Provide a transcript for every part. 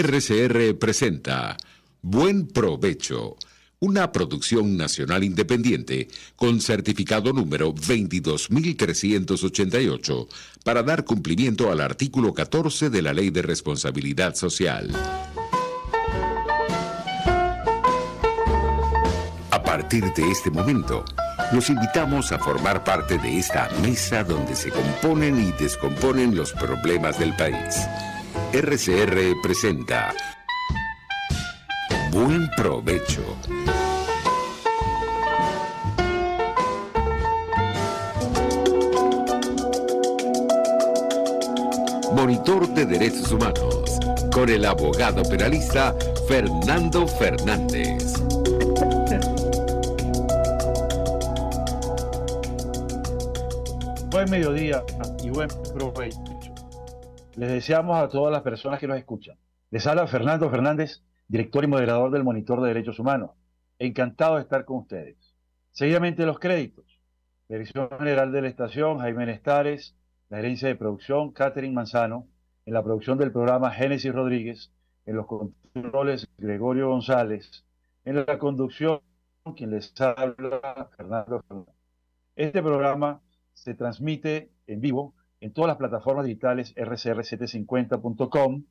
RCR presenta Buen Provecho, una producción nacional independiente con certificado número 22388 para dar cumplimiento al artículo 14 de la Ley de Responsabilidad Social. A partir de este momento, los invitamos a formar parte de esta mesa donde se componen y descomponen los problemas del país. RCR presenta Buen Provecho. Monitor de Derechos Humanos, con el abogado penalista Fernando Fernández. Buen mediodía y buen provecho. Les deseamos a todas las personas que nos escuchan. Les habla Fernando Fernández, director y moderador del Monitor de Derechos Humanos. Encantado de estar con ustedes. Seguidamente los créditos. Dirección General de la Estación, Jaime Nestares. La gerencia de producción, Catherine Manzano. En la producción del programa, Génesis Rodríguez. En los controles, Gregorio González. En la conducción, quien les habla, Fernando Fernández. Este programa se transmite en vivo en todas las plataformas digitales rcr750.com,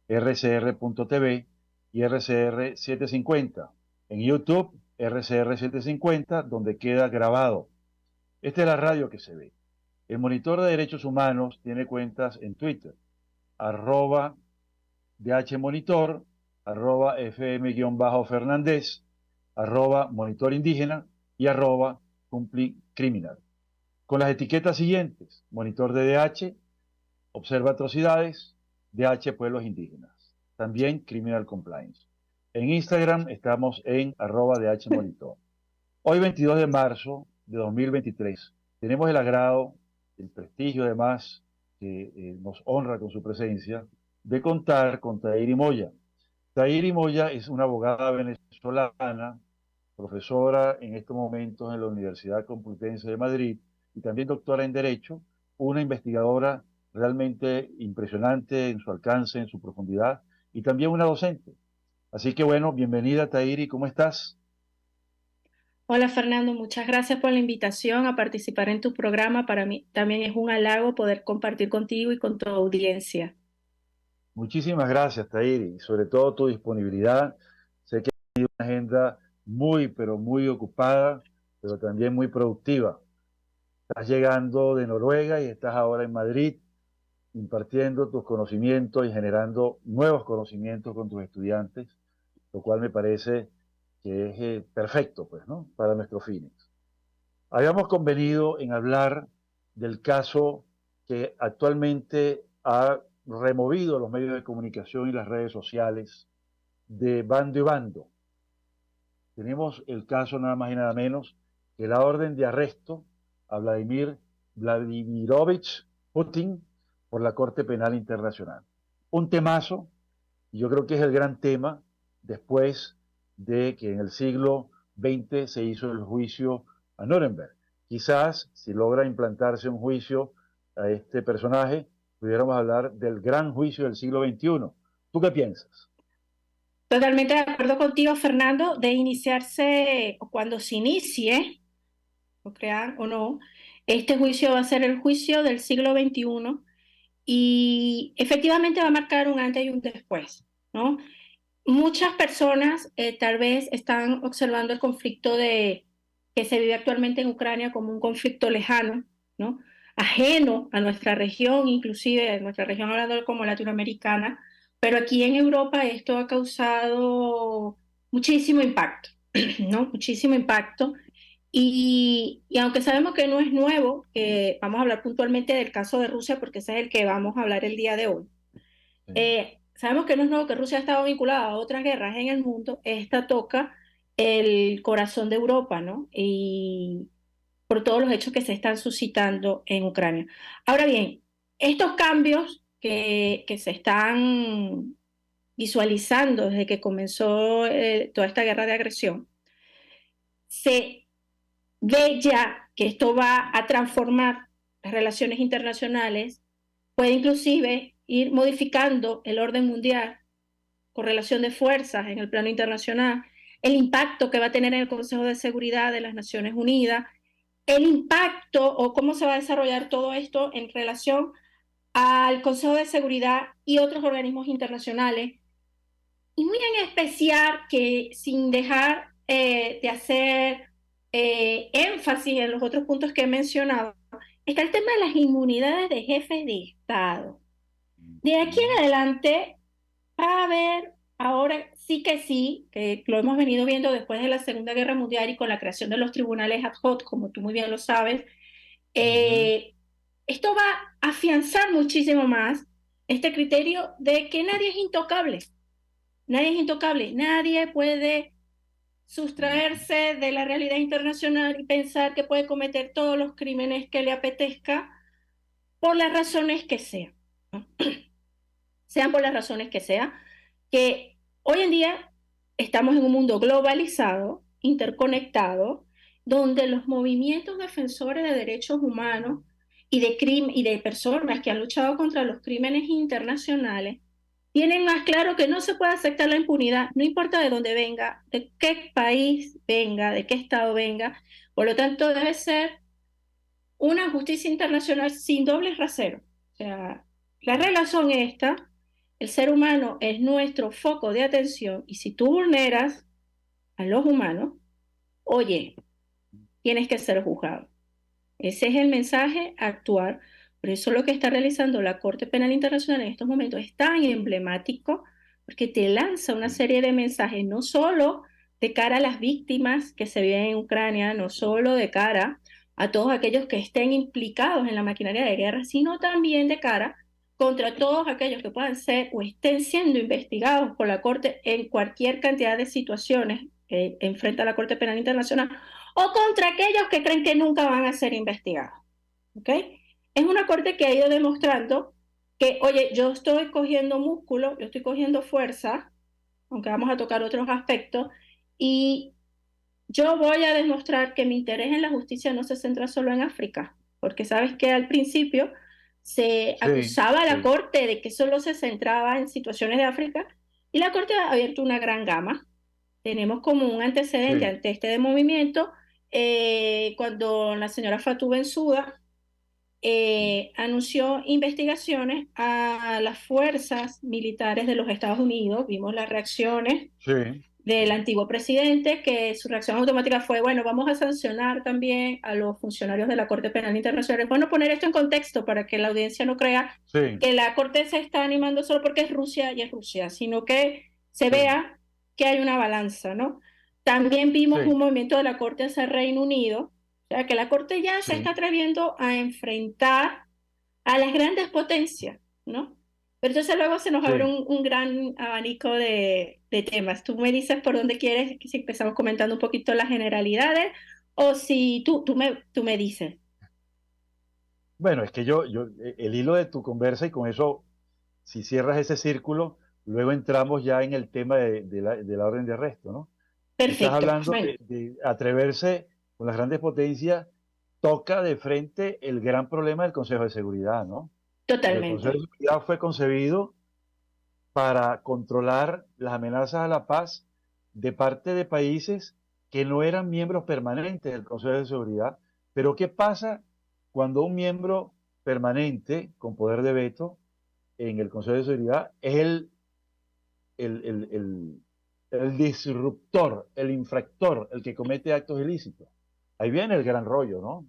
rcr.tv y rcr750. En YouTube, rcr750, donde queda grabado. Esta es la radio que se ve. El Monitor de Derechos Humanos tiene cuentas en Twitter, @DHMonitor, @FM_Fernández, @Monitor Indígena y @CumpliCriminal. Con las etiquetas siguientes: Monitor de DH, Observa Atrocidades, DH Pueblos Indígenas. También Criminal Compliance. En Instagram estamos en @DHMonitor. Hoy 22 de marzo de 2023 tenemos el agrado, el prestigio además, que nos honra con su presencia, de contar con Tairi Moya. Tairi Moya es una abogada venezolana, profesora en estos momentos en la Universidad Complutense de Madrid, y también doctora en Derecho, una investigadora realmente impresionante en su alcance, en su profundidad, y también una docente. Así que bueno, bienvenida Tairi, ¿cómo estás? Hola Fernando, muchas gracias por la invitación a participar en tu programa. Para mí también es un halago poder compartir contigo y con tu audiencia. Muchísimas gracias Tairi, y sobre todo tu disponibilidad. Sé que has tenido una agenda muy, pero muy ocupada, pero también muy productiva. Estás llegando de Noruega y estás ahora en Madrid impartiendo tus conocimientos y generando nuevos conocimientos con tus estudiantes, lo cual me parece que es perfecto, pues, ¿no?, para nuestros fines. Habíamos convenido en hablar del caso que actualmente ha removido los medios de comunicación y las redes sociales de bando y bando. Tenemos el caso nada más y nada menos que la orden de arresto a Vladimir Vladimirovich Putin por la Corte Penal Internacional. Un temazo, y yo creo que es el gran tema después de que en el siglo XX se hizo el juicio a Nuremberg. Quizás, si logra implantarse un juicio a este personaje, pudiéramos hablar del gran juicio del siglo XXI. ¿Tú qué piensas? Totalmente de acuerdo contigo, Fernando, de iniciarse, o cuando se inicie, o crean o no, este juicio va a ser el juicio del siglo XXI y efectivamente va a marcar un antes y un después, ¿no? Muchas personas tal vez están observando el conflicto que se vive actualmente en Ucrania como un conflicto lejano, ¿no?, ajeno a nuestra región, inclusive a nuestra región hablando como latinoamericana, pero aquí en Europa esto ha causado muchísimo impacto, ¿no? Muchísimo impacto. Y aunque sabemos que no es nuevo, que vamos a hablar puntualmente del caso de Rusia, porque ese es el que vamos a hablar el día de hoy. Sabemos que no es nuevo que Rusia ha estado vinculada a otras guerras en el mundo. Esta toca el corazón de Europa, ¿no? Y por todos los hechos que se están suscitando en Ucrania. Ahora bien, estos cambios que se están visualizando desde que comenzó toda esta guerra de agresión, se ve ya que esto va a transformar las relaciones internacionales, puede inclusive ir modificando el orden mundial correlación de fuerzas en el plano internacional, el impacto que va a tener en el Consejo de Seguridad de las Naciones Unidas, el impacto o cómo se va a desarrollar todo esto en relación al Consejo de Seguridad y otros organismos internacionales, y muy en especial que sin dejar de hacer énfasis en los otros puntos que he mencionado, está el tema de las inmunidades de jefes de Estado. De aquí en adelante va a haber, ahora sí, que lo hemos venido viendo después de la Segunda Guerra Mundial y con la creación de los tribunales ad hoc, como tú muy bien lo sabes, esto va a afianzar muchísimo más este criterio de que nadie es intocable. Nadie es intocable, nadie puede sustraerse de la realidad internacional y pensar que puede cometer todos los crímenes que le apetezca por las razones que sean, ¿no? Sean por las razones que sean, que hoy en día estamos en un mundo globalizado, interconectado, donde los movimientos defensores de derechos humanos y de personas que han luchado contra los crímenes internacionales tienen más claro que no se puede aceptar la impunidad, no importa de dónde venga, de qué país venga, de qué estado venga. Por lo tanto, debe ser una justicia internacional sin dobles raseros. O sea, las reglas son estas, el ser humano es nuestro foco de atención y si tú vulneras a los humanos, oye, tienes que ser juzgado. Ese es el mensaje actual. Por eso lo que está realizando la Corte Penal Internacional en estos momentos es tan emblemático, porque te lanza una serie de mensajes, no solo de cara a las víctimas que se viven en Ucrania, no solo de cara a todos aquellos que estén implicados en la maquinaria de guerra, sino también de cara contra todos aquellos que puedan ser o estén siendo investigados por la Corte en cualquier cantidad de situaciones que enfrenta la Corte Penal Internacional, o contra aquellos que creen que nunca van a ser investigados. ¿Ok? Es una corte que ha ido demostrando que, oye, yo estoy cogiendo músculo, yo estoy cogiendo fuerza, aunque vamos a tocar otros aspectos, y yo voy a demostrar que mi interés en la justicia no se centra solo en África, porque sabes que al principio se acusaba a la corte de que solo se centraba en situaciones de África, y la corte ha abierto una gran gama. Tenemos como un antecedente ante este movimiento cuando la señora Fatou Bensouda anunció investigaciones a las fuerzas militares de los Estados Unidos. Vimos las reacciones del antiguo presidente, que su reacción automática fue, bueno, vamos a sancionar también a los funcionarios de la Corte Penal Internacional. Es bueno poner esto en contexto para que la audiencia no crea que la Corte se está animando solo porque es Rusia y es Rusia, sino que se vea que hay una balanza, ¿no? También vimos un movimiento de la Corte hacia el Reino Unido, o sea, que la Corte ya se está atreviendo a enfrentar a las grandes potencias, ¿no? Pero entonces luego se nos abre un gran abanico de temas. Tú me dices por dónde quieres, si empezamos comentando un poquito las generalidades, o si tú me dices. Bueno, es que el hilo de tu conversa, y con eso, si cierras ese círculo, luego entramos ya en el tema de la orden de arresto, ¿no? Perfecto. Estás hablando de atreverse con las grandes potencias, toca de frente el gran problema del Consejo de Seguridad, ¿no? Totalmente. El Consejo de Seguridad fue concebido para controlar las amenazas a la paz de parte de países que no eran miembros permanentes del Consejo de Seguridad. Pero ¿qué pasa cuando un miembro permanente con poder de veto en el Consejo de Seguridad es el disruptor, el infractor, el que comete actos ilícitos? Ahí viene el gran rollo, ¿no?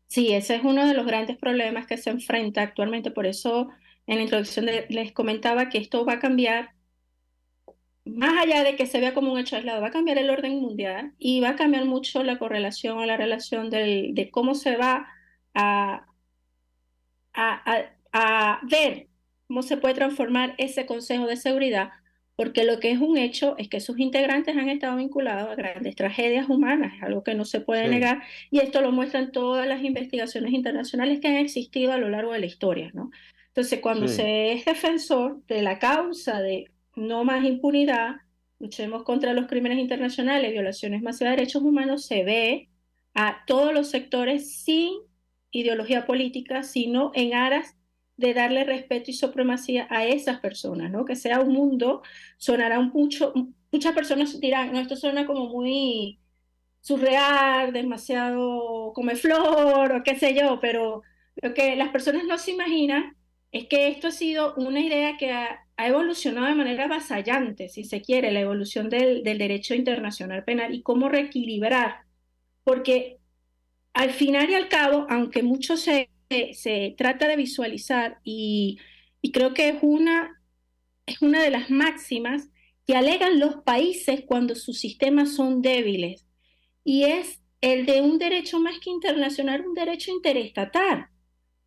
Sí, ese es uno de los grandes problemas que se enfrenta actualmente. Por eso en la introducción les comentaba que esto va a cambiar, más allá de que se vea como un hecho aislado, va a cambiar el orden mundial y va a cambiar mucho la correlación o la relación de cómo se va a, a ver cómo se puede transformar ese Consejo de Seguridad, porque lo que es un hecho es que sus integrantes han estado vinculados a grandes tragedias humanas, es algo que no se puede negar, y esto lo muestran todas las investigaciones internacionales que han existido a lo largo de la historia, ¿no? Entonces, cuando se es defensor de la causa de no más impunidad, luchemos contra los crímenes internacionales, violaciones masivas de derechos humanos, se ve a todos los sectores sin ideología política, sino en aras de darle respeto y supremacía a esas personas, ¿no? Que sea un mundo, sonará muchas personas dirán, no, esto suena como muy surreal, demasiado come flor o qué sé yo, pero lo que las personas no se imaginan es que esto ha sido una idea que ha evolucionado de manera avasallante, si se quiere, la evolución del derecho internacional penal y cómo reequilibrar, porque al final y al cabo, aunque mucho se trata de visualizar y creo que es una de las máximas que alegan los países cuando sus sistemas son débiles, y es el de un derecho más que internacional, un derecho interestatal,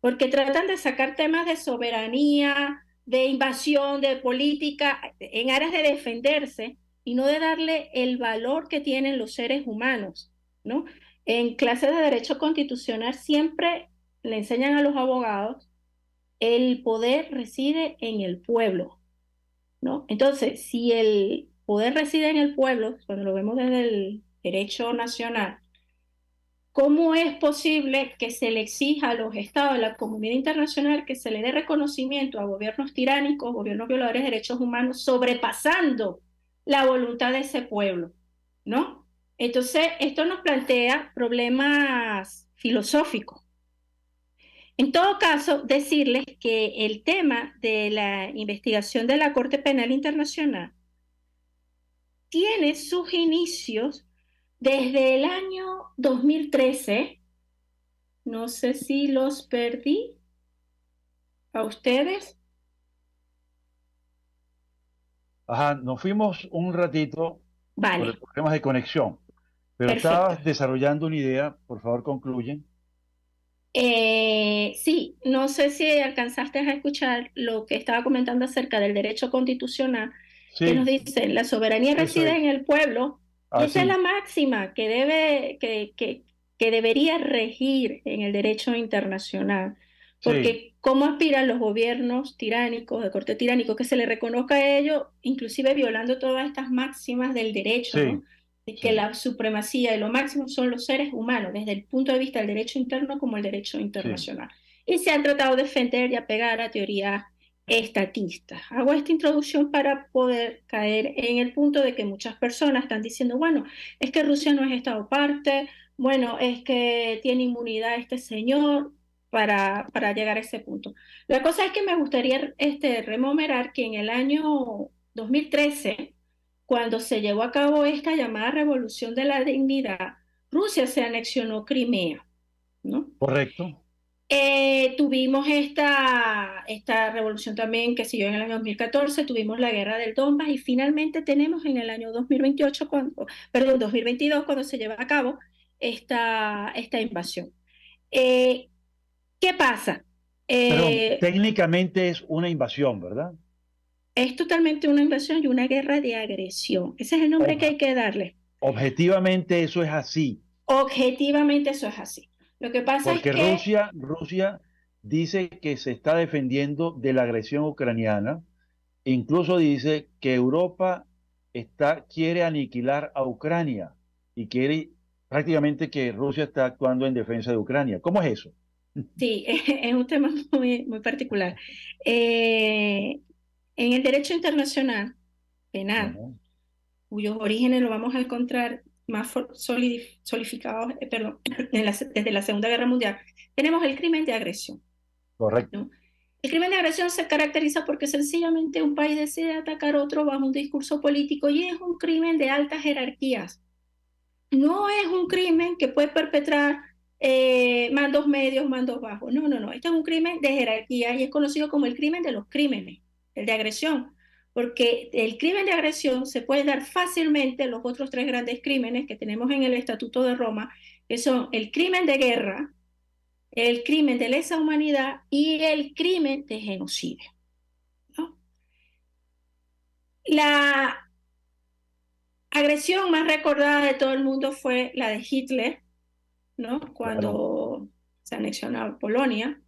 porque tratan de sacar temas de soberanía, de invasión, de política, en aras de defenderse y no de darle el valor que tienen los seres humanos, ¿no? En clases de derecho constitucional siempre le enseñan a los abogados el poder reside en el pueblo, ¿no? Entonces, si el poder reside en el pueblo, cuando lo vemos desde el derecho nacional, ¿cómo es posible que se le exija a los estados, a la comunidad internacional, que se le dé reconocimiento a gobiernos tiránicos, gobiernos violadores de derechos humanos, sobrepasando la voluntad de ese pueblo? ¿No? Entonces, esto nos plantea problemas filosóficos. En todo caso, decirles que el tema de la investigación de la Corte Penal Internacional tiene sus inicios desde el año 2013. No sé si los perdí a ustedes. Ajá, nos fuimos un ratito por Vale, problemas de conexión, pero perfecto. estabas desarrollando una idea, por favor concluye. Sí, no sé si alcanzaste a escuchar lo que estaba comentando acerca del derecho constitucional, que nos Sí, dice, la soberanía eso reside es, en el pueblo, y esa es la así, máxima que debería regir en el derecho internacional, sí, porque cómo aspiran los gobiernos tiránicos, de corte tiránico, que se le reconozca a ellos, inclusive violando todas estas máximas del derecho, ¿no? sí, De que sí, la supremacía y lo máximo son los seres humanos, desde el punto de vista del derecho interno como el derecho sí. internacional. Y se han tratado de defender y apegar a teorías estatistas. Hago esta introducción para poder caer en el punto de que muchas personas están diciendo, bueno, es que Rusia no es Estado parte, bueno, es que tiene inmunidad este señor para llegar a ese punto. La cosa es que me gustaría rememorar que en el año 2013, cuando se llevó a cabo esta llamada Revolución de la Dignidad, Rusia se anexionó Crimea, ¿no? Correcto, Tuvimos esta revolución también que siguió en el año 2014, tuvimos la guerra del Donbass y finalmente tenemos en el año 2028, perdón, 2022, cuando se lleva a cabo esta invasión. Eh, ¿Qué pasa? pero Eh, técnicamente es una invasión, ¿verdad? es totalmente una invasión y una guerra de agresión. Ese es el nombre que Ob- hay que darle. Objetivamente eso es así, Objetivamente eso es así. Lo que pasa es porque que Rusia dice que se está defendiendo de la agresión ucraniana. Incluso dice que Europa quiere aniquilar a Ucrania y quiere prácticamente que Rusia está actuando en defensa de Ucrania. ¿Cómo es eso? sí, es un tema muy particular. Eh, en el derecho internacional penal, Ajá, cuyos orígenes lo vamos a encontrar más solidificados, perdón, desde la Segunda Guerra Mundial, tenemos el crimen de agresión, correcto, ¿no? El crimen de agresión se caracteriza porque sencillamente un país decide atacar a otro bajo un discurso político y es un crimen de altas jerarquías. No es un crimen que puede perpetrar mandos medios, mandos bajos. No, no, no. Este es un crimen de jerarquía y es conocido como el crimen de los crímenes, el de agresión, porque el crimen de agresión se puede dar fácilmente los otros tres grandes crímenes que tenemos en el Estatuto de Roma, que son el crimen de guerra, el crimen de lesa humanidad y el crimen de genocidio, ¿no? La agresión más recordada de todo el mundo fue la de Hitler, ¿no? claro. Cuando se anexionó a Polonia.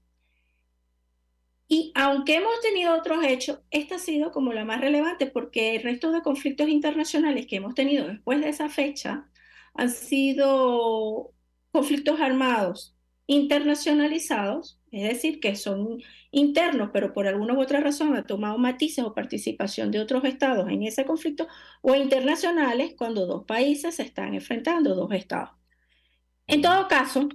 Y aunque hemos tenido otros hechos, esta ha sido como la más relevante porque el resto de conflictos internacionales que hemos tenido después de esa fecha han sido conflictos armados internacionalizados, es decir, que son internos, pero por alguna u otra razón ha tomado matices o participación de otros estados en ese conflicto, o internacionales cuando dos países se están enfrentando, dos estados. En todo caso,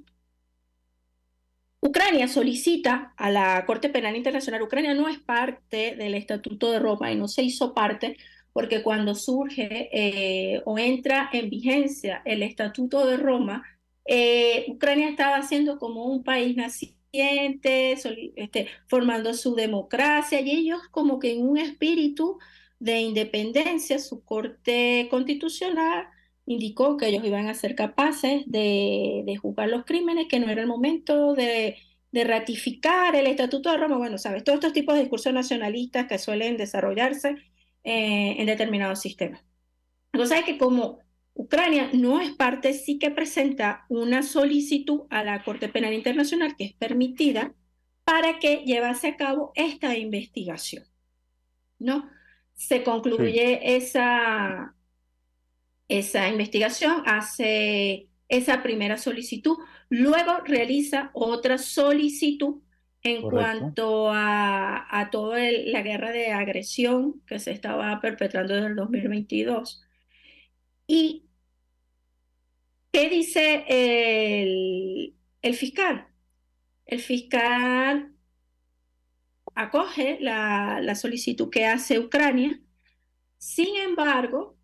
Ucrania solicita a la Corte Penal Internacional. Ucrania no es parte del Estatuto de Roma y no se hizo parte porque cuando surge o entra en vigencia el Estatuto de Roma, Ucrania estaba siendo como un país naciente, formando su democracia, y ellos como que en un espíritu de independencia, su Corte Constitucional indicó que ellos iban a ser capaces de juzgar los crímenes, que no era el momento de ratificar el Estatuto de Roma. Bueno, sabes, todos estos tipos de discursos nacionalistas que suelen desarrollarse en determinados sistemas. Entonces, es que como Ucrania no es parte, sí que presenta una solicitud a la Corte Penal Internacional, que es permitida, para que llevase a cabo esta investigación, ¿no? Se concluye esa investigación, hace esa primera solicitud, luego realiza otra solicitud en cuanto a toda la guerra de agresión que se estaba perpetrando desde el 2022. ¿Y qué dice el fiscal? El fiscal acoge la solicitud que hace Ucrania. Sin embargo,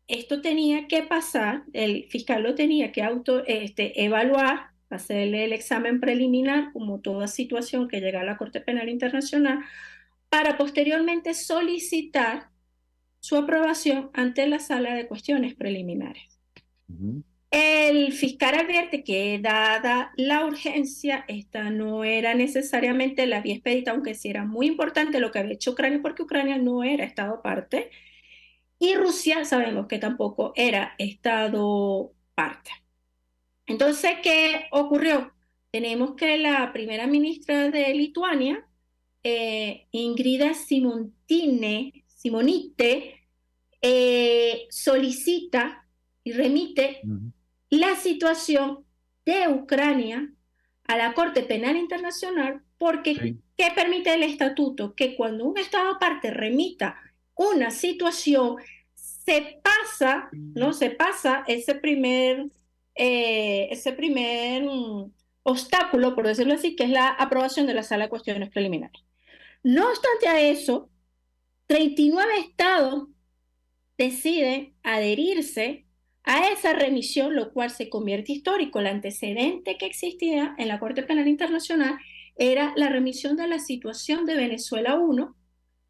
esto tenía que pasar, el fiscal lo tenía que evaluar, hacerle el examen preliminar, como toda situación que llega a la Corte Penal Internacional, para posteriormente solicitar su aprobación ante la Sala de Cuestiones Preliminares. El fiscal advierte que, dada la urgencia, esta no era necesariamente la vía expedita, aunque sí era muy importante lo que había hecho Ucrania, porque Ucrania no era Estado parte, y Rusia sabemos que tampoco era Estado parte. Entonces, ¿qué ocurrió? Tenemos que la primera ministra de Lituania, Ingrida Simonite, solicita y remite la situación de Ucrania a la Corte Penal Internacional, porque ¿qué permite el estatuto? Que cuando un Estado parte remita una situación, se pasa, ¿no? Se pasa ese primer obstáculo, por decirlo así, que es la aprobación de la Sala de Cuestiones Preliminares. No obstante a eso, 39 estados deciden adherirse a esa remisión, lo cual se convierte histórico. El antecedente que existía en la Corte Penal Internacional era la remisión de la situación de Venezuela 1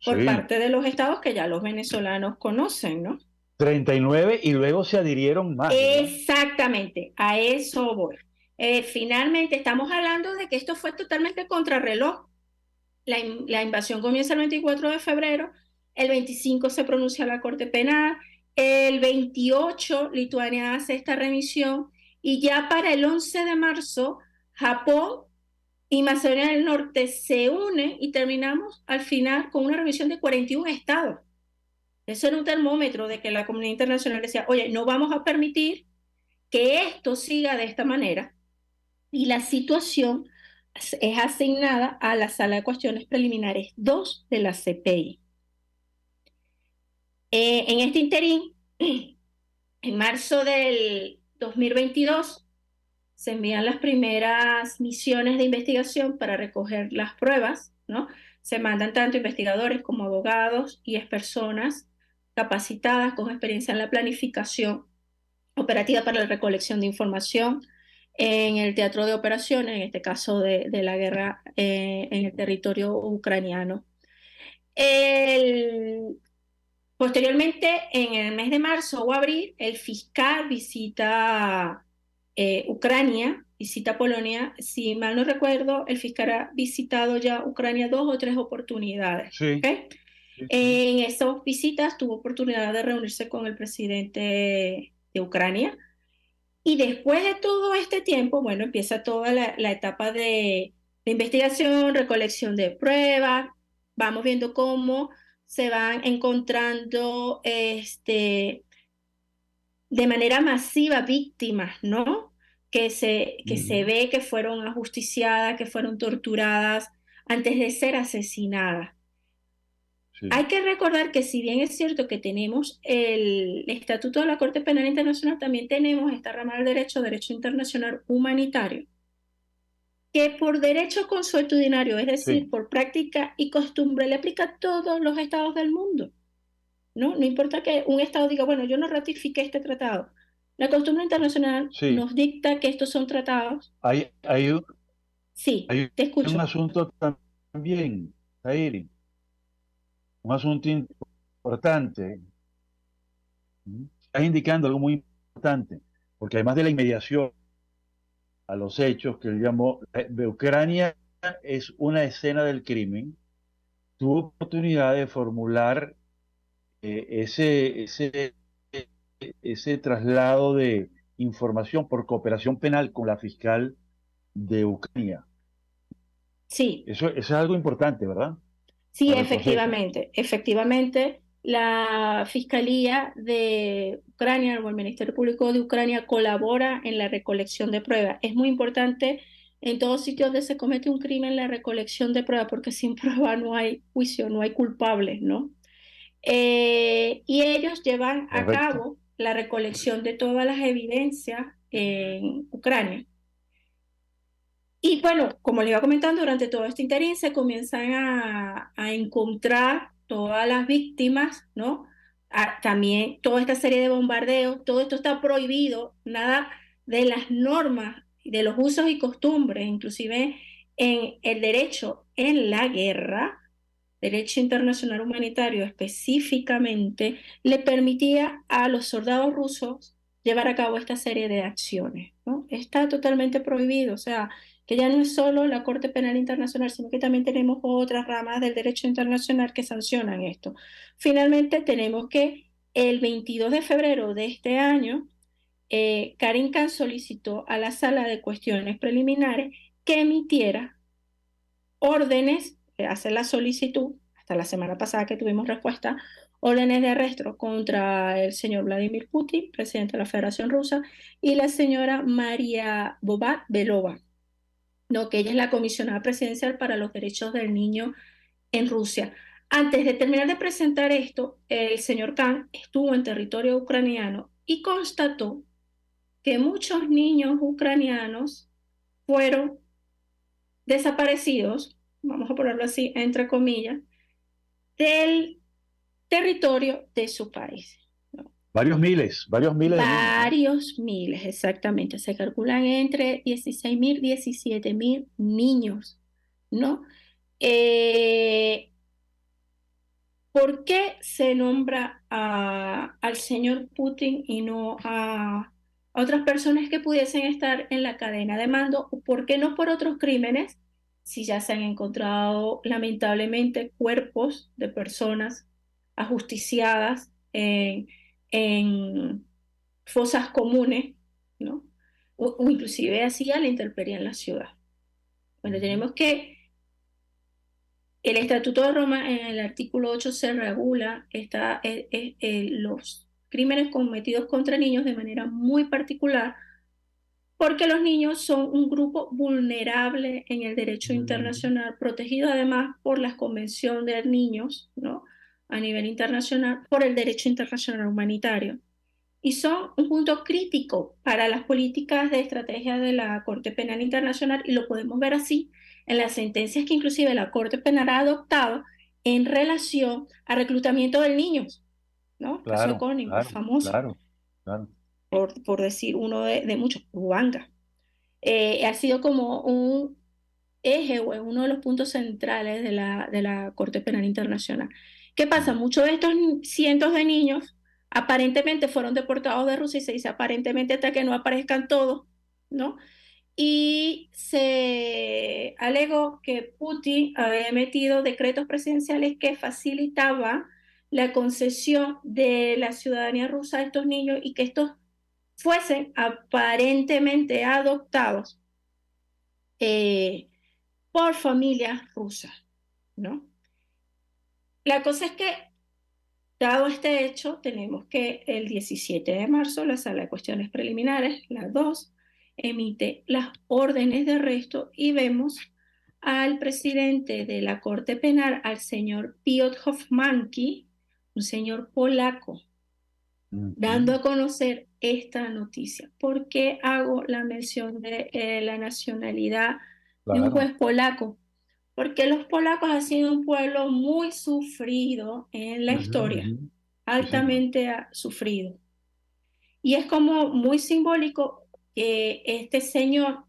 por parte de los estados que ya los venezolanos conocen, ¿no? 39 y luego se adhirieron más, ¿verdad? Exactamente, a eso voy. Finalmente, estamos hablando de que esto fue totalmente contrarreloj. La invasión comienza el 24 de febrero, el 25 se pronuncia la Corte Penal, el 28 Lituania hace esta remisión, y ya para el 11 de marzo Japón y Macedonia del Norte se unen, y terminamos al final con una remisión de 41 estados. Eso era un termómetro de que la comunidad internacional decía, oye, no vamos a permitir que esto siga de esta manera, y la situación es asignada a la Sala de Cuestiones Preliminares 2 de la CPI. En este interín, en marzo del 2022, se envían las primeras misiones de investigación para recoger las pruebas, ¿no? Se mandan tanto investigadores como abogados y personas capacitadas con experiencia en la planificación operativa para la recolección de información en el teatro de operaciones, en este caso de la guerra en el territorio ucraniano. Posteriormente, en el mes de marzo o abril, el fiscal visita Ucrania, visita Polonia. Si mal no recuerdo, el fiscal ha visitado ya Ucrania 2 o 3 oportunidades. Sí. ¿Okay? En esas visitas tuvo oportunidad de reunirse con el presidente de Ucrania. Y después de todo este tiempo, bueno, empieza toda la etapa de investigación, recolección de pruebas. Vamos viendo cómo se van encontrando de manera masiva víctimas, ¿no? Que se ve que fueron ajusticiadas, que fueron torturadas. antes de ser asesinada. Sí, Hay que recordar que si bien es cierto que tenemos el Estatuto de la Corte Penal Internacional, también tenemos esta rama del derecho internacional humanitario, que por derecho consuetudinario, es decir, sí, por práctica y costumbre, le aplica a todos los estados del mundo, ¿no? No importa que un estado diga, bueno, yo no ratifiqué este tratado. La costumbre internacional sí. nos dicta que estos son tratados. Hay, hay, un- Sí, hay te un escucho. asunto también, Tairi, un asunto importante. Estás indicando algo muy importante, porque además de la inmediación a los hechos que él llamó, de Ucrania es una escena del crimen, tuvo oportunidad de formular ese traslado de información por cooperación penal con la fiscal de Ucrania. Sí, Eso es algo importante, ¿verdad? sí, Para el proceso. efectivamente, la Fiscalía de Ucrania o el Ministerio Público de Ucrania colabora en la recolección de pruebas. Es muy importante en todos sitios donde se comete un crimen la recolección de pruebas, porque sin prueba no hay juicio, no hay culpables, ¿no? Y ellos llevan a Correcto. cabo la recolección de todas las evidencias en Ucrania. Y bueno, como les iba comentando, durante todo este interín se comienzan a encontrar todas las víctimas, ¿no? También toda esta serie de bombardeos, todo esto está prohibido, nada de las normas, de los usos y costumbres, inclusive en el derecho en la guerra, derecho internacional humanitario específicamente, le permitía a los soldados rusos llevar a cabo esta serie de acciones, ¿no? Está totalmente prohibido, o sea, que ya no es solo la Corte Penal Internacional, sino que también tenemos otras ramas del derecho internacional que sancionan esto. Finalmente, tenemos que el 22 de febrero de este año, Karin Khan solicitó a la Sala de Cuestiones Preliminares que emitiera órdenes, hacer la solicitud, hasta la semana pasada que tuvimos respuesta, órdenes de arresto contra el señor Vladimir Putin, presidente de la Federación Rusa, y la señora María Bobat Belova, ¿no? Que ella es la comisionada presidencial para los derechos del niño en Rusia. Antes de terminar de presentar esto, el señor Khan estuvo en territorio ucraniano y constató que muchos niños ucranianos fueron desaparecidos, vamos a ponerlo así, entre comillas, del territorio de su país, ¿no? Varios miles de niños, ¿no? Varios miles, exactamente. Se calculan entre 16.000, 17.000 niños, ¿no? Eh, ¿Por qué se nombra al señor Putin y no a otras personas que pudiesen estar en la cadena de mando? ¿O por qué no por otros crímenes? Si ya se han encontrado lamentablemente cuerpos de personas ajusticiadas en fosas comunes, ¿no? O inclusive así a la intemperie en la ciudad. Bueno, Ujú. tenemos que el Estatuto de Roma, en el artículo 8, se regula los crímenes cometidos contra niños de manera muy particular, porque los niños son un grupo vulnerable en el derecho Mm. internacional, protegido además por la Convención de Niños, ¿no? A nivel internacional, por el derecho internacional humanitario. Y son un punto crítico para las políticas de estrategia de la Corte Penal Internacional, y lo podemos ver así en las sentencias que inclusive la Corte Penal ha adoptado en relación a reclutamiento de niños, ¿no? El caso de Claro, Conning, muy claro, famoso, claro, claro. por decir uno de muchos, Ruanda. Ha sido como un eje o es uno de los puntos centrales de la Corte Penal Internacional. ¿Qué pasa? Mm. Muchos de estos cientos de niños aparentemente fueron deportados de Rusia, y se dice aparentemente hasta que no aparezcan todos, ¿no? Y se alegó que Putin había emitido decretos presidenciales que facilitaban la concesión de la ciudadanía rusa a estos niños y que estos fuesen aparentemente adoptados eh, por familias rusas, ¿no? La cosa es que, dado este hecho, tenemos que el 17 de marzo la Sala de Cuestiones Preliminares, la 2, emite las órdenes de arresto y vemos al presidente de la Corte Penal, al señor Piotr Hofmanki, un señor polaco, dando a conocer esta noticia. ¿Por qué hago la mención de la nacionalidad de un juez polaco? Porque los polacos han sido un pueblo muy sufrido en la historia, altamente sufrido. Y es como muy simbólico que este señor,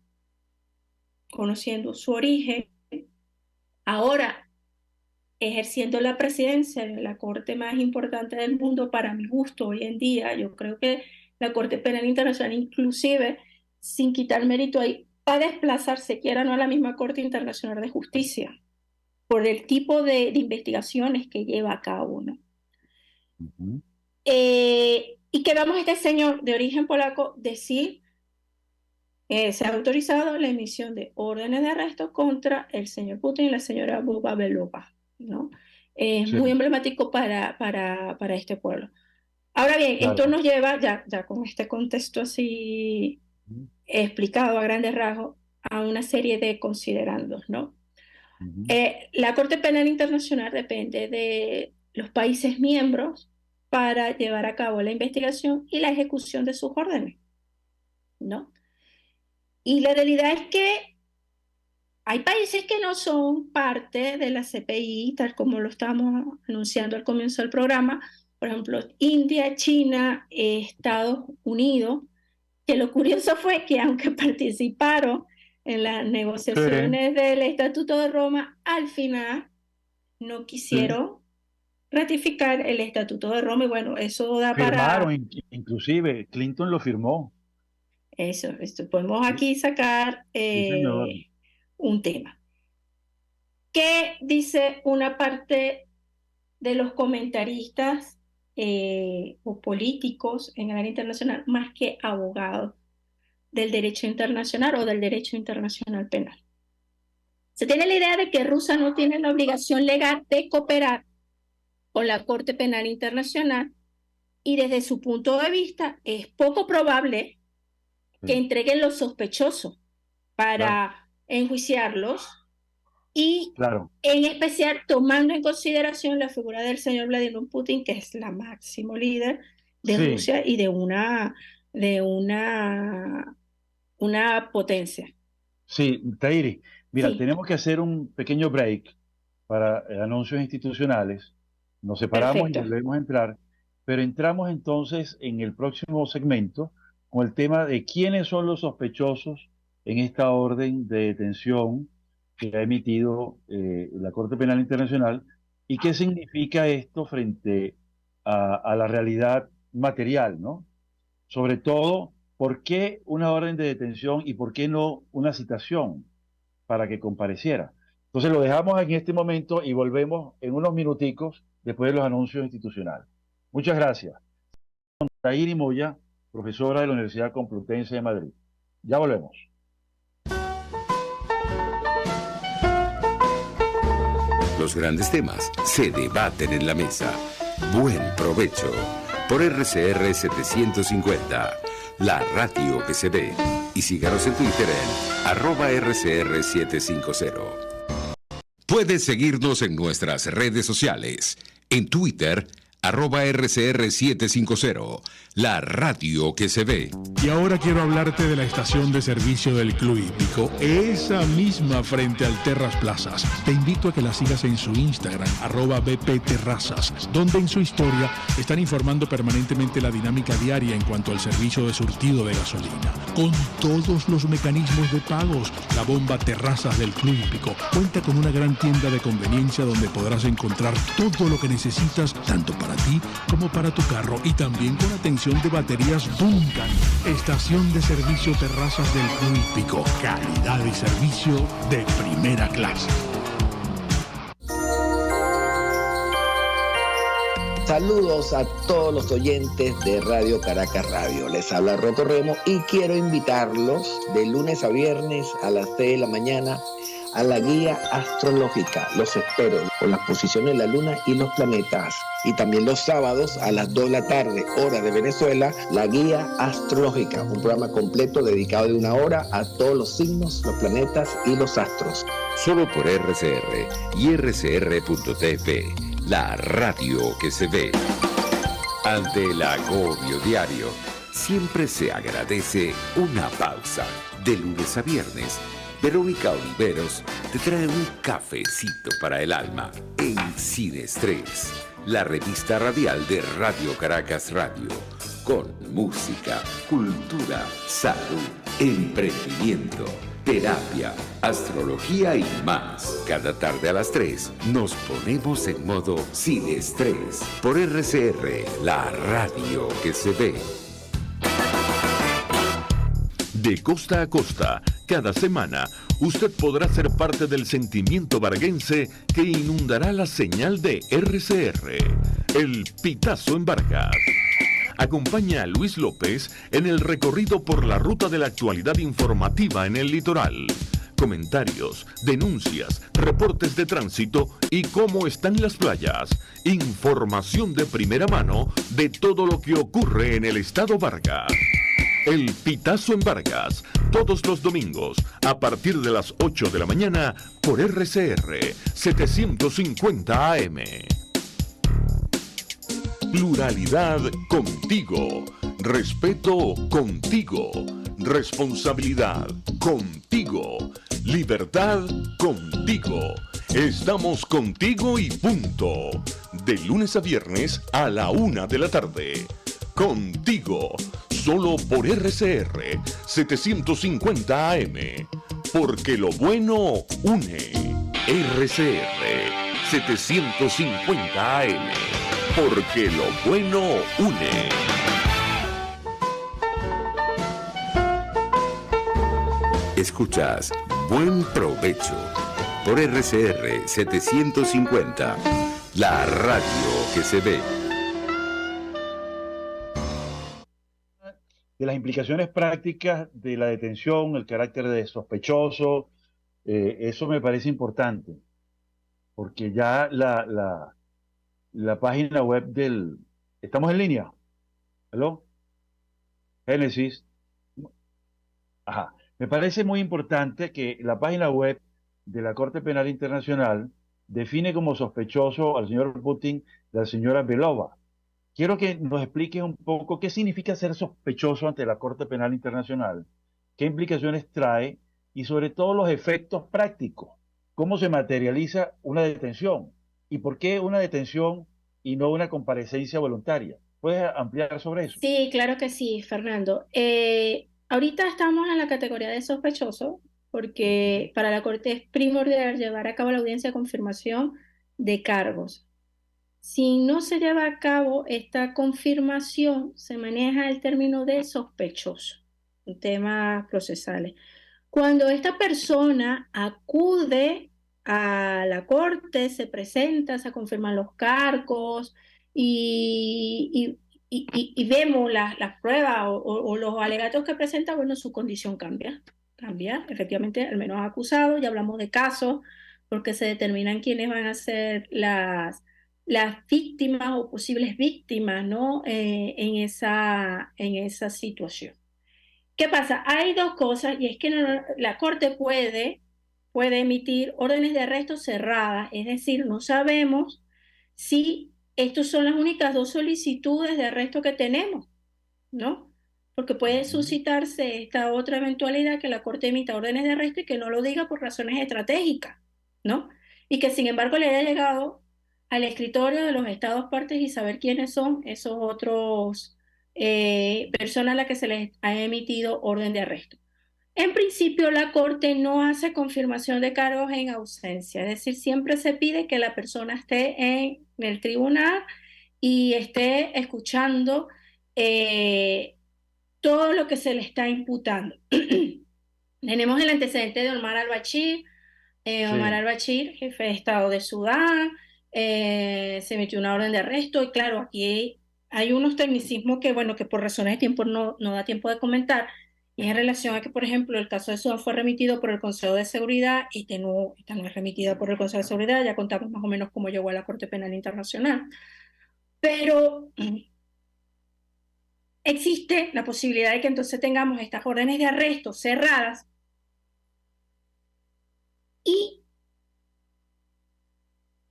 conociendo su origen, ahora ejerciendo la presidencia de la corte más importante del mundo, para mi gusto hoy en día, yo creo que la Corte Penal Internacional, inclusive, sin quitar mérito ahí, va a desplazarse, quiera no, a la misma Corte Internacional de Justicia, por el tipo de investigaciones que lleva a cabo, ¿no? Y que vamos a este señor de origen polaco decir, se ha autorizado la emisión de órdenes de arresto contra el señor Putin y la señora Bubabelova, ¿no? Es muy emblemático para este pueblo. Ahora bien, esto nos lleva, ya con este contexto así explicado a grandes rasgos, a una serie de considerandos, ¿no? La Corte Penal Internacional depende de los países miembros para llevar a cabo la investigación y la ejecución de sus órdenes, ¿no? Y la realidad es que hay países que no son parte de la CPI, tal como lo estábamos anunciando al comienzo del programa, por ejemplo, India, China, Estados Unidos, que lo curioso fue que aunque participaron en las negociaciones del Estatuto de Roma, al final no quisieron ratificar el Estatuto de Roma, y bueno, eso da Firmaron, inclusive Clinton lo firmó. Eso, podemos aquí sacar un tema. ¿Qué dice una parte de los comentaristas o políticos en el área internacional, más que abogados del derecho internacional o del derecho internacional penal? Se tiene la idea de que Rusia no tiene la obligación legal de cooperar con la Corte Penal Internacional, y desde su punto de vista es poco probable que entreguen los sospechosos para enjuiciarlos, y en especial tomando en consideración la figura del señor Vladimir Putin, que es la máximo líder de Rusia y de una potencia. Sí, Tairi, mira, tenemos que hacer un pequeño break para anuncios institucionales. Nos separamos y volvemos a entrar, pero entramos entonces en el próximo segmento con el tema de quiénes son los sospechosos en esta orden de detención que ha emitido la Corte Penal Internacional, y qué significa esto frente a la realidad material, ¿no? Sobre todo, ¿por qué una orden de detención y por qué no una citación para que compareciera? Entonces lo dejamos en este momento y volvemos en unos minuticos después de los anuncios institucionales. Muchas gracias. Tairi Moya, profesora de la Universidad Complutense de Madrid. Ya volvemos. Los grandes temas se debaten en la mesa. Buen provecho por RCR 750, la radio que se ve. Y síganos en Twitter en @RCR750. Puedes seguirnos en nuestras redes sociales. En Twitter, @RCR750, la radio que se ve. Y ahora quiero hablarte de la estación de servicio del Club Hípico, esa misma frente al Terras Plazas. Te invito a que la sigas en su Instagram, @BPTerrazas, donde en su historia están informando permanentemente la dinámica diaria en cuanto al servicio de surtido de gasolina. Con todos los mecanismos de pagos, la bomba Terrazas del Club Hípico cuenta con una gran tienda de conveniencia donde podrás encontrar todo lo que necesitas, tanto para ti como para tu carro, y también con atención de baterías Duncan. Estación de servicio Terrazas del Club Hípico, calidad y servicio de primera clase. Saludos a todos los oyentes de Radio Caracas Radio. Les habla Roto Remo y quiero invitarlos de lunes a viernes a las 6 de la mañana a la guía astrológica. Los espero con las posiciones de la luna y los planetas. Y también los sábados a las 2 de la tarde, hora de Venezuela, la guía astrológica, un programa completo dedicado de 1 hora a todos los signos, los planetas y los astros. Solo por RCR y rcr.tv, la radio que se ve. Ante el agobio diario, siempre se agradece una pausa. De lunes a viernes, Verónica Oliveros te trae un cafecito para el alma en Sin Estrés, la revista radial de Radio Caracas Radio, con música, cultura, salud, emprendimiento, terapia, astrología y más. Cada tarde a las 3 nos ponemos en modo Sin Estrés por RCR, la radio que se ve. De costa a costa, cada semana, usted podrá ser parte del sentimiento varguense que inundará la señal de RCR, el Pitazo en Vargas. Acompaña a Luis López en el recorrido por la ruta de la actualidad informativa en el litoral. Comentarios, denuncias, reportes de tránsito y cómo están las playas. Información de primera mano de todo lo que ocurre en el estado Vargas. El Pitazo en Vargas, todos los domingos, a partir de las 8 de la mañana, por RCR 750 AM. Pluralidad contigo, respeto contigo, responsabilidad contigo, libertad contigo. Estamos contigo y punto. De lunes a viernes a la 1 de la tarde. Contigo, solo por RCR 750 AM, porque lo bueno une. RCR 750 AM, porque lo bueno une. Escuchas Buen Provecho por RCR 750, la radio que se ve. De las implicaciones prácticas de la detención, el carácter de sospechoso, eso me parece importante, porque ya la página web del... ¿Estamos en línea? ¿Aló? Génesis. Ajá. Me parece muy importante que la página web de la Corte Penal Internacional define como sospechoso al señor Putin y a la señora Belova. Quiero que nos expliques un poco qué significa ser sospechoso ante la Corte Penal Internacional, qué implicaciones trae y sobre todo los efectos prácticos, cómo se materializa una detención y por qué una detención y no una comparecencia voluntaria. ¿Puedes ampliar sobre eso? Sí, claro que sí, Fernando. Ahorita estamos en la categoría de sospechoso porque para la Corte es primordial llevar a cabo la audiencia de confirmación de cargos. Si no se lleva a cabo esta confirmación, se maneja el término de sospechoso en temas procesales. Cuando esta persona acude a la corte, se presenta, se confirman los cargos y vemos las pruebas o los alegatos que presenta, bueno, su condición cambia, efectivamente, al menos acusado. Ya hablamos de casos porque se determinan quiénes van a ser las víctimas o posibles víctimas, ¿no? En esa situación. ¿Qué pasa? Hay dos cosas, y es que la Corte puede emitir órdenes de arresto cerradas, es decir, no sabemos si estas son las únicas dos solicitudes de arresto que tenemos, ¿no? Porque puede suscitarse esta otra eventualidad que la Corte emita órdenes de arresto y que no lo diga por razones estratégicas, ¿no? Y que sin embargo le haya llegado al escritorio de los estados partes y saber quiénes son esos otros personas a las que se les ha emitido orden de arresto. En principio, la Corte no hace confirmación de cargos en ausencia, es decir, siempre se pide que la persona esté en el tribunal y esté escuchando todo lo que se le está imputando. Tenemos el antecedente de Omar al-Bashir, Omar al-Bashir, jefe de Estado de Sudán, se emitió una orden de arresto y claro, aquí hay unos tecnicismos que, bueno, que por razones de tiempo no da tiempo de comentar. Y es en relación a que, por ejemplo, el caso de Sudán fue remitido por el Consejo de Seguridad, esta no es remitida por el Consejo de Seguridad, ya contamos más o menos cómo llegó a la Corte Penal Internacional. Pero existe la posibilidad de que entonces tengamos estas órdenes de arresto cerradas y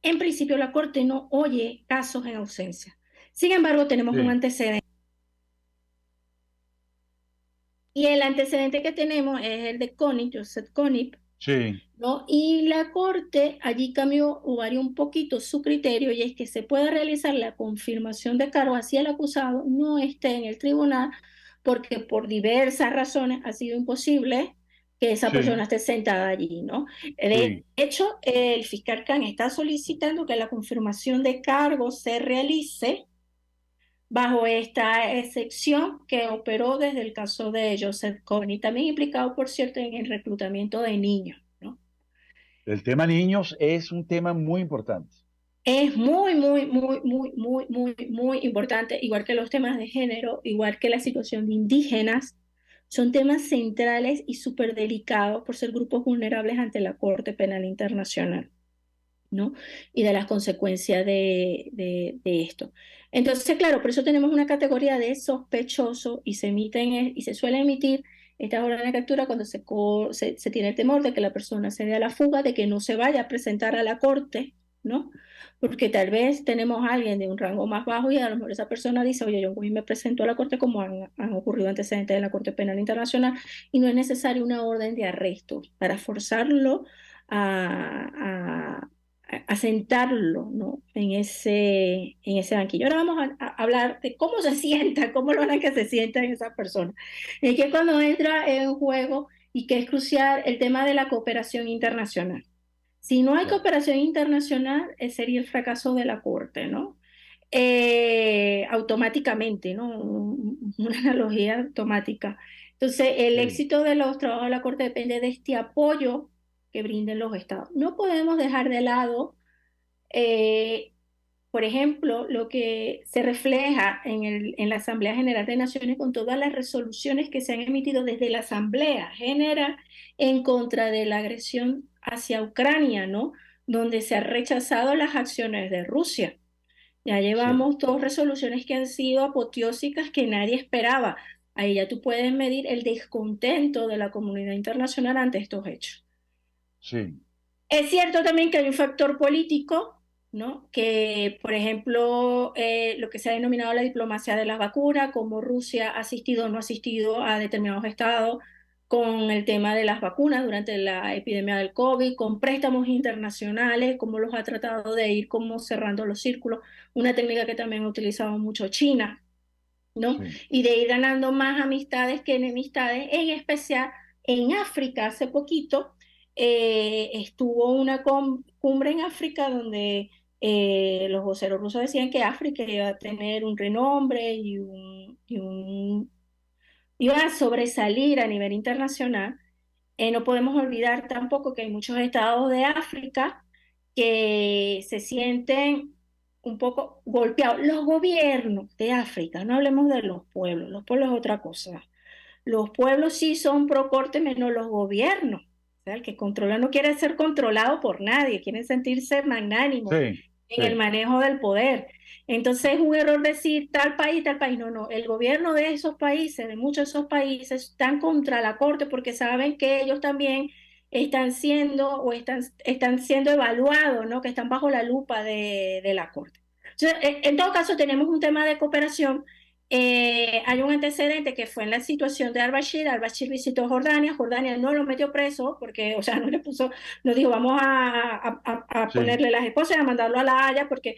en principio la Corte no oye casos en ausencia. Sin embargo, tenemos un antecedente. Y el antecedente que tenemos es el de Connick, Joseph Connick, ¿no? Y la Corte allí cambió o varió un poquito su criterio, y es que se puede realizar la confirmación de cargo así el acusado no esté en el tribunal, porque por diversas razones ha sido imposible que esa persona esté sentada allí, ¿no? De hecho, el fiscal Khan está solicitando que la confirmación de cargo se realice bajo esta excepción que operó desde el caso de Joseph Kony, también implicado, por cierto, en el reclutamiento de niños, ¿no? El tema niños es un tema muy importante. Es muy importante, igual que los temas de género, igual que la situación de indígenas, son temas centrales y súper delicados por ser grupos vulnerables ante la Corte Penal Internacional, ¿no? Y de las consecuencias de esto. Entonces, claro, por eso tenemos una categoría de sospechoso y se suele emitir esta orden de captura cuando se tiene el temor de que la persona se dé a la fuga, de que no se vaya a presentar a la corte, ¿no? Porque tal vez tenemos a alguien de un rango más bajo y a lo mejor esa persona dice, oye, yo voy y me presento a la corte, como han ocurrido antecedentes en la Corte Penal Internacional, y no es necesario una orden de arresto para forzarlo a sentarlo, ¿no? en ese banquillo. Ahora vamos a hablar de cómo se sienta, cómo logran que se sientan esas personas. Es que cuando entra en juego, y que es crucial, el tema de la cooperación internacional. Si no hay cooperación internacional, sería el fracaso de la Corte, ¿no? Automáticamente, ¿no? Una analogía automática. Entonces, el éxito de los trabajos de la Corte depende de este apoyo que brinden los estados. No podemos dejar de lado, por ejemplo, lo que se refleja en la Asamblea General de Naciones con todas las resoluciones que se han emitido desde la Asamblea General en contra de la agresión hacia Ucrania, ¿no? Donde se han rechazado las acciones de Rusia. Ya llevamos dos resoluciones que han sido apoteósicas que nadie esperaba. Ahí ya tú puedes medir el descontento de la comunidad internacional ante estos hechos. Es cierto también que hay un factor político, ¿no? Que, por ejemplo, lo que se ha denominado la diplomacia de las vacunas, como Rusia ha asistido o no ha asistido a determinados estados con el tema de las vacunas durante la epidemia del COVID, con préstamos internacionales, como los ha tratado de ir como cerrando los círculos, una técnica que también ha utilizado mucho China, ¿no? Y de ir ganando más amistades que enemistades, en especial en África. Hace poquito estuvo una cumbre en África donde los voceros rusos decían que África iba a tener un renombre iba a sobresalir a nivel internacional. No podemos olvidar tampoco que hay muchos estados de África que se sienten un poco golpeados. Los gobiernos de África, no hablemos de los pueblos es otra cosa. Los pueblos sí son pro corte, menos los gobiernos. O sea, el que controla no quiere ser controlado por nadie, quiere sentirse magnánimo en el manejo del poder. Entonces es un error decir tal país. No. El gobierno de esos países, de muchos de esos países, están contra la Corte porque saben que ellos también están siendo evaluados, ¿no? Que están bajo la lupa de la Corte. Entonces, en todo caso, tenemos un tema de cooperación. Hay un antecedente que fue en la situación de al-Bashir. Al-Bashir visitó Jordania no lo metió preso porque, o sea, no dijo vamos a ponerle las esposas, a mandarlo a La Haya, porque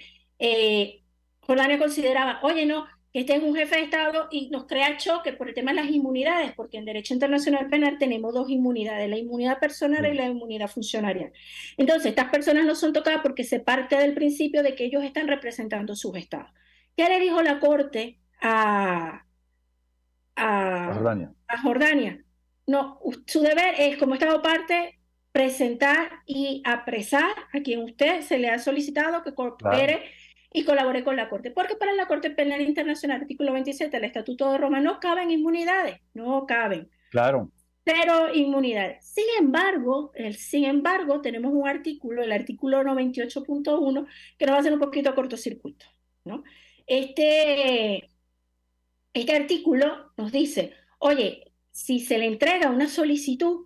Jordania consideraba, oye, no, que este es un jefe de Estado y nos crea choque por el tema de las inmunidades, porque en Derecho Internacional Penal tenemos dos inmunidades, la inmunidad personal y la inmunidad funcionarial. Entonces, estas personas no son tocadas porque se parte del principio de que ellos están representando sus estados. ¿Qué le dijo la Corte a Jordania? No, su deber es, como Estado parte, presentar y apresar a quien usted se le ha solicitado que coopere y colabore con la Corte. Porque para la Corte Penal Internacional, artículo 27 del Estatuto de Roma, no caben inmunidades, no caben. Claro. Cero inmunidad. Sin embargo, tenemos un artículo, el artículo 98.1, que nos va a hacer un poquito cortocircuito, ¿no? Este artículo nos dice, oye, si se le entrega una solicitud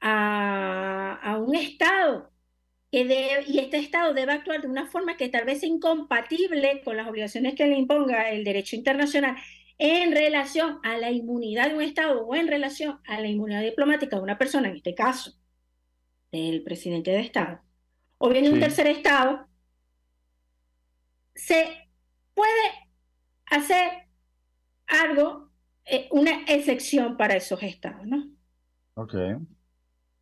a un Estado y este Estado debe actuar de una forma que tal vez sea incompatible con las obligaciones que le imponga el derecho internacional en relación a la inmunidad de un Estado o en relación a la inmunidad diplomática de una persona, en este caso, del presidente de Estado, o bien de un tercer Estado, se puede hacer algo, una excepción para esos Estados, ¿no? Ok.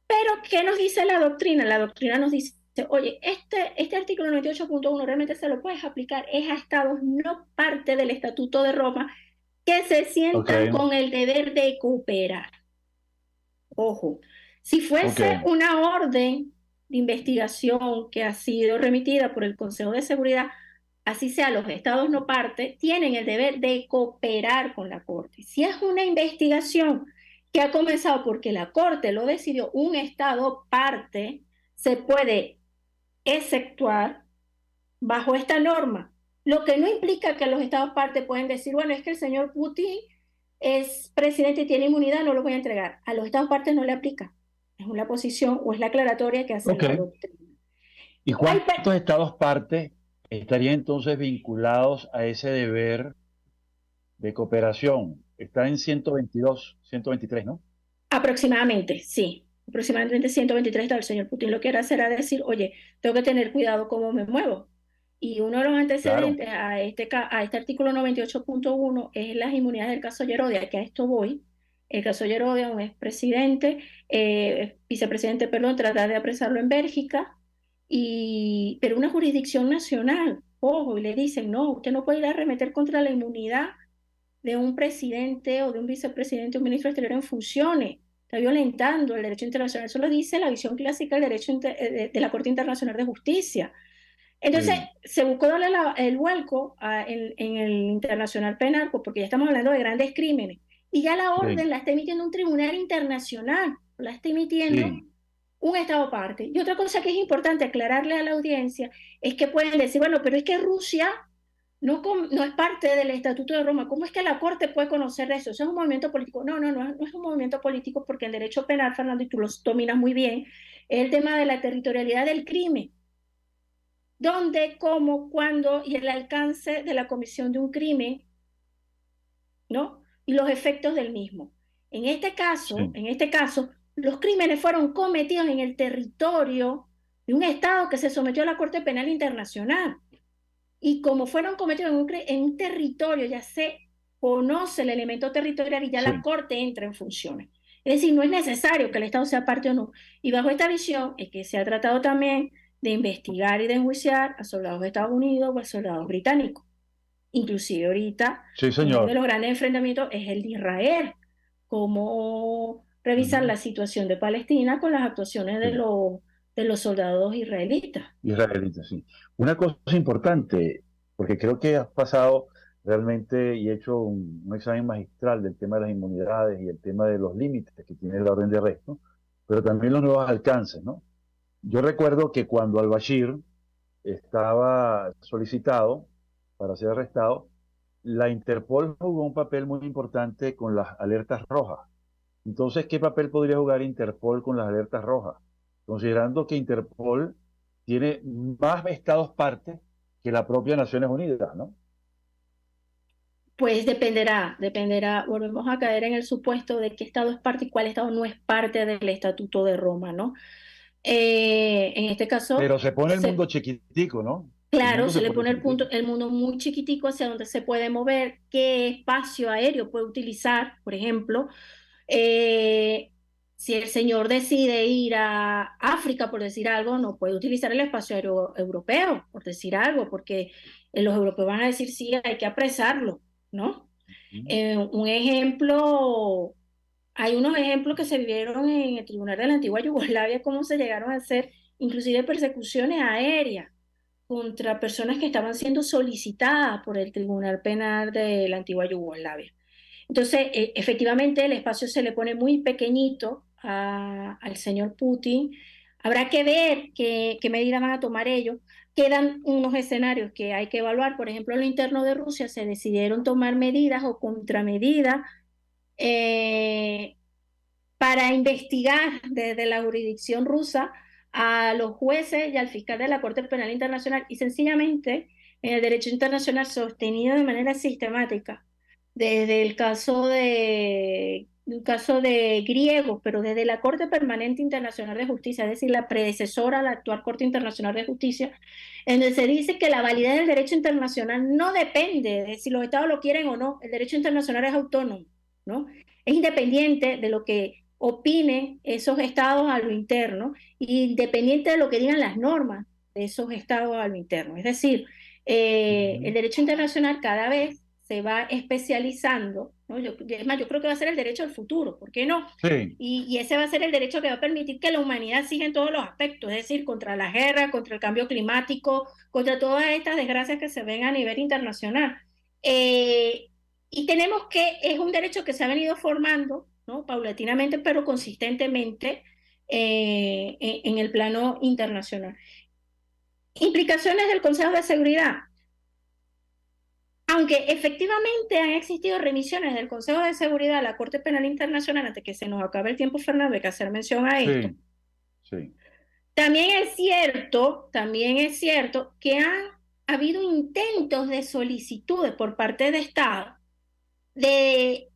Pero, ¿qué nos dice la doctrina? La doctrina nos dice, oye, este artículo 98.1 realmente se lo puedes aplicar es a Estados no parte del Estatuto de Roma que se sientan con el deber de cooperar. Ojo, si fuese una orden de investigación que ha sido remitida por el Consejo de Seguridad, así sea, los Estados no parte, tienen el deber de cooperar con la Corte. Si es una investigación que ha comenzado porque la Corte lo decidió, un Estado parte, se puede exceptuar bajo esta norma. Lo que no implica que los Estados parte pueden decir, bueno, es que el señor Putin es presidente y tiene inmunidad, no lo voy a entregar. A los Estados partes no le aplica. Es una posición o es la aclaratoria que hace la doctrina. ¿Y cuántos Estados partes estarían entonces vinculados a ese deber de cooperación? Está en 122, 123, ¿no? Aproximadamente, sí. Aproximadamente 123 estados. El señor Putin lo que quiere hacer es decir, oye, tengo que tener cuidado cómo me muevo. Y uno de los antecedentes a este artículo 98.1 es las inmunidades del caso Yerodia, que a esto voy. El caso Yerodia, un expresidente, vicepresidente, perdón, tratar de apresarlo en Bélgica, pero una jurisdicción nacional, ojo, y le dicen, no, usted no puede ir a arremeter contra la inmunidad de un presidente o de un vicepresidente o un ministro exterior en funciones. Está violentando el derecho internacional. Eso lo dice la visión clásica del derecho de la Corte Internacional de Justicia. Entonces, se buscó darle el vuelco en el Internacional Penal, porque ya estamos hablando de grandes crímenes. Y ya la orden la está emitiendo un tribunal internacional, la está emitiendo un Estado parte. Y otra cosa que es importante aclararle a la audiencia es que pueden decir, bueno, pero es que Rusia no es parte del Estatuto de Roma. ¿Cómo es que la Corte puede conocer de eso? ¿Eso es un movimiento político? No es un movimiento político porque el derecho penal, Fernando, y tú lo dominas muy bien, es el tema de la territorialidad del crimen. Dónde, cómo, cuándo y el alcance de la comisión de un crimen, ¿no? Y los efectos del mismo. En este caso, los crímenes fueron cometidos en el territorio de un Estado que se sometió a la Corte Penal Internacional. Y como fueron cometidos en un territorio, ya se conoce el elemento territorial y ya la Corte entra en funciones. Es decir, no es necesario que el Estado sea parte o no. Y bajo esta visión es que se ha tratado también de investigar y de enjuiciar a soldados de Estados Unidos o a soldados británicos. Inclusive ahorita, uno de los grandes enfrentamientos es el de Israel. Cómo revisar la situación de Palestina con las actuaciones de los soldados israelitas. Israelitas, sí. Una cosa importante, porque creo que has pasado realmente y hecho un examen magistral del tema de las inmunidades y el tema de los límites que tiene la orden de arresto, pero también los nuevos alcances, ¿no? Yo recuerdo que cuando al-Bashir estaba solicitado para ser arrestado, la Interpol jugó un papel muy importante con las alertas rojas. Entonces, ¿qué papel podría jugar Interpol con las alertas rojas? Considerando que Interpol tiene más estados parte que la propia Naciones Unidas, ¿no? Pues dependerá. Volvemos a caer en el supuesto de qué estado es parte y cuál estado no es parte del Estatuto de Roma, ¿no? En este caso... Pero se pone el mundo chiquitico, ¿no? Claro, se le pone el mundo muy chiquitico hacia donde se puede mover, qué espacio aéreo puede utilizar, por ejemplo. Si el señor decide ir a África, por decir algo, no puede utilizar el espacio aéreo europeo, por decir algo, porque los europeos van a decir sí, hay que apresarlo, ¿no? Un ejemplo, hay unos ejemplos que se vieron en el Tribunal de la Antigua Yugoslavia, cómo se llegaron a hacer inclusive persecuciones aéreas contra personas que estaban siendo solicitadas por el Tribunal Penal de la Antigua Yugoslavia. Entonces, efectivamente, el espacio se le pone muy pequeñito al señor Putin. Habrá que ver qué medidas van a tomar ellos. Quedan unos escenarios que hay que evaluar. Por ejemplo, en lo interno de Rusia se decidieron tomar medidas o contramedidas eh, para investigar desde la jurisdicción rusa a los jueces y al fiscal de la Corte Penal Internacional y sencillamente en el derecho internacional sostenido de manera sistemática, desde un caso de griegos, pero desde la Corte Permanente Internacional de Justicia, es decir, la predecesora a la actual Corte Internacional de Justicia, en donde se dice que la validez del derecho internacional no depende de si los estados lo quieren o no, el derecho internacional es autónomo, ¿no? Es independiente de lo que opinen esos estados a lo interno, independiente de lo que digan las normas de esos estados a lo interno. Es decir, el derecho internacional cada vez se va especializando, ¿no? Es más, yo creo que va a ser el derecho al futuro, ¿por qué no? Sí. Y ese va a ser el derecho que va a permitir que la humanidad siga en todos los aspectos, es decir, contra la guerra, contra el cambio climático, contra todas estas desgracias que se ven a nivel internacional. Y tenemos que, es un derecho que se ha venido formando, ¿no? Paulatinamente, pero consistentemente en el plano internacional. Implicaciones del Consejo de Seguridad. Aunque efectivamente han existido remisiones del Consejo de Seguridad a la Corte Penal Internacional, antes que se nos acabe el tiempo, Fernando, hay que hacer mención a esto. Sí. También es cierto que han habido intentos de solicitudes por parte de Estado de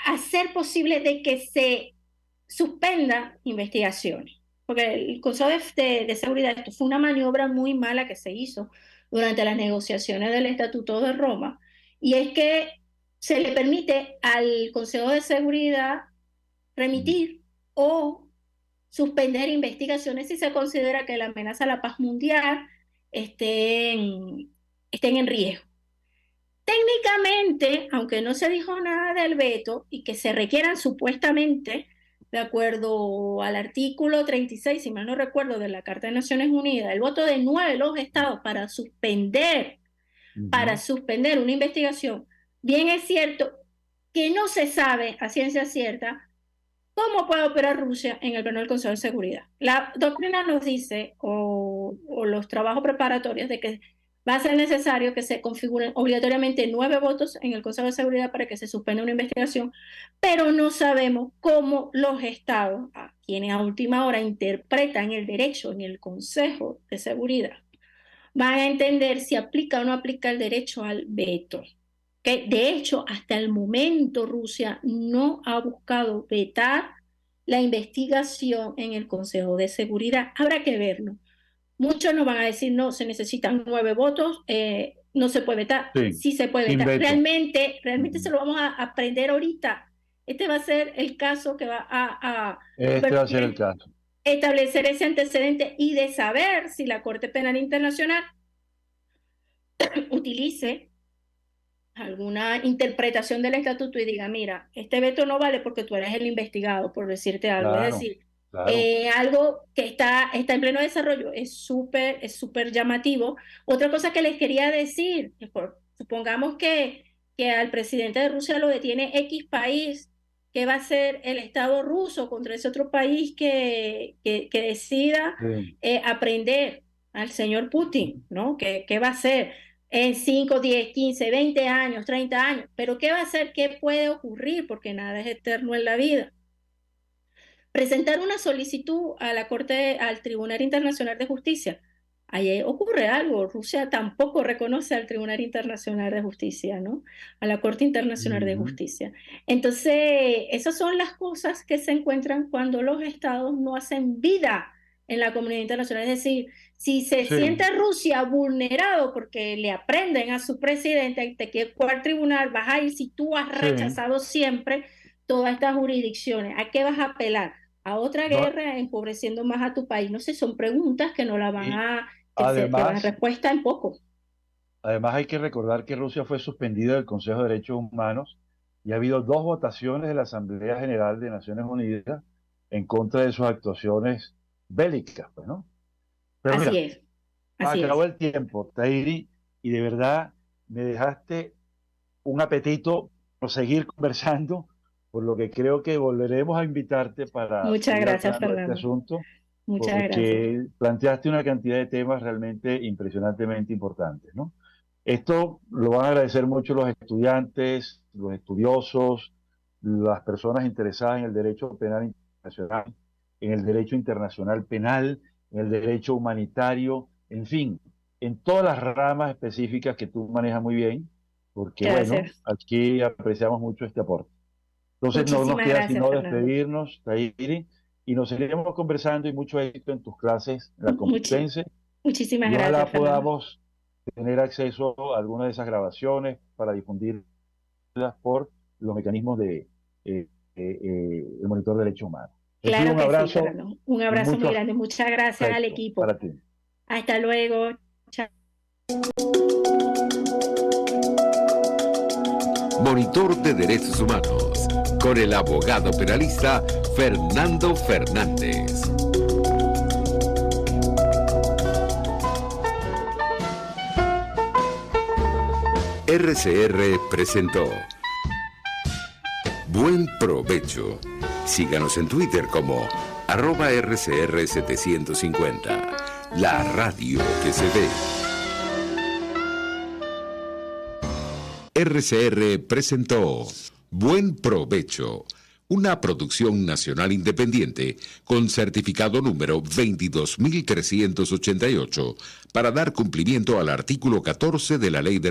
hacer posible de que se suspendan investigaciones. Porque el Consejo de Seguridad, esto fue una maniobra muy mala que se hizo durante las negociaciones del Estatuto de Roma, y es que se le permite al Consejo de Seguridad remitir o suspender investigaciones si se considera que la amenaza a la paz mundial estén en riesgo. Técnicamente, aunque no se dijo nada del veto y que se requieran supuestamente, de acuerdo al artículo 36, si mal no recuerdo, de la Carta de Naciones Unidas, el voto de 9 de los estados para suspender una investigación, bien es cierto que no se sabe a ciencia cierta cómo puede operar Rusia en el plano del Consejo de Seguridad. La doctrina nos dice, o los trabajos preparatorios, de que va a ser necesario que se configuren obligatoriamente 9 votos en el Consejo de Seguridad para que se suspenda una investigación, pero no sabemos cómo los estados, quienes a última hora interpretan el derecho en el Consejo de Seguridad, van a entender si aplica o no aplica el derecho al veto. ¿Okay? De hecho, hasta el momento Rusia no ha buscado vetar la investigación en el Consejo de Seguridad. Habrá que verlo. Muchos nos van a decir, no, se necesitan 9 votos, no se puede vetar. Sí se puede vetar. Realmente se lo vamos a aprender ahorita. Este va a ser el caso que va a establecer ese antecedente y de saber si la Corte Penal Internacional utilice alguna interpretación del estatuto y diga, mira, este veto no vale porque tú eres el investigado, por decirte algo. Claro, es decir, claro. Algo que está en pleno desarrollo, es súper llamativo. Otra cosa que les quería decir, supongamos que al presidente de Rusia lo detiene X país, ¿qué va a hacer el Estado ruso contra ese otro país que decida aprender al señor Putin, ¿no? ¿Qué va a hacer en 5, 10, 15, 20 años, 30 años? Pero ¿qué va a hacer? ¿Qué puede ocurrir? Porque nada es eterno en la vida. Presentar una solicitud a la Corte, al Tribunal Internacional de Justicia. Ahí ocurre algo. Rusia tampoco reconoce al Tribunal Internacional de Justicia, ¿no? A la Corte Internacional de Justicia. Entonces, esas son las cosas que se encuentran cuando los estados no hacen vida en la comunidad internacional. Es decir, si se siente Rusia vulnerado porque le aprenden a su presidente, te quiere al tribunal, vas a ir si tú has rechazado siempre todas estas jurisdicciones. ¿A qué vas a apelar? ¿A otra guerra, empobreciendo más a tu país? No sé, son preguntas que no la van a tener respuesta en poco. Además hay que recordar que Rusia fue suspendida del Consejo de Derechos Humanos y ha habido 2 votaciones de la Asamblea General de Naciones Unidas en contra de sus actuaciones bélicas, pues, ¿no? Pero así mira, es. Acabó el tiempo, Tahiri, y de verdad me dejaste un apetito seguir conversando, por lo que creo que volveremos a invitarte para Muchas seguir gracias, hablando de este Fernando. asunto, Muchas gracias. porque planteaste una cantidad de temas realmente impresionantemente importantes, ¿no? Esto lo van a agradecer mucho los estudiantes, los estudiosos, las personas interesadas en el derecho penal internacional, en el derecho internacional penal, en el derecho humanitario, en fin, en todas las ramas específicas que tú manejas muy bien, porque bueno, Gracias. aquí apreciamos mucho este aporte. Entonces no nos Muchísimas queda gracias, sino Fernando. despedirnos, Tahiri, y nos seguiremos conversando y mucho éxito en tus clases en la Complutense. Muchísimas Y ojalá gracias, Fernando. podamos tener acceso a alguna de esas grabaciones para difundirlas por los mecanismos de el monitor de derechos humanos. Claro Un que sí, abrazo, Fernando. Un abrazo muy grande. Muchas gracias al equipo. para ti. Hasta luego. Chao. Monitor de Derechos Humanos, con el abogado penalista Fernando Fernández. RCR presentó Buen Provecho. Síganos en Twitter como @RCR750, la radio que se ve. RCR presentó Buen Provecho, una producción nacional independiente con certificado número 22388 para dar cumplimiento al artículo 14 de la Ley de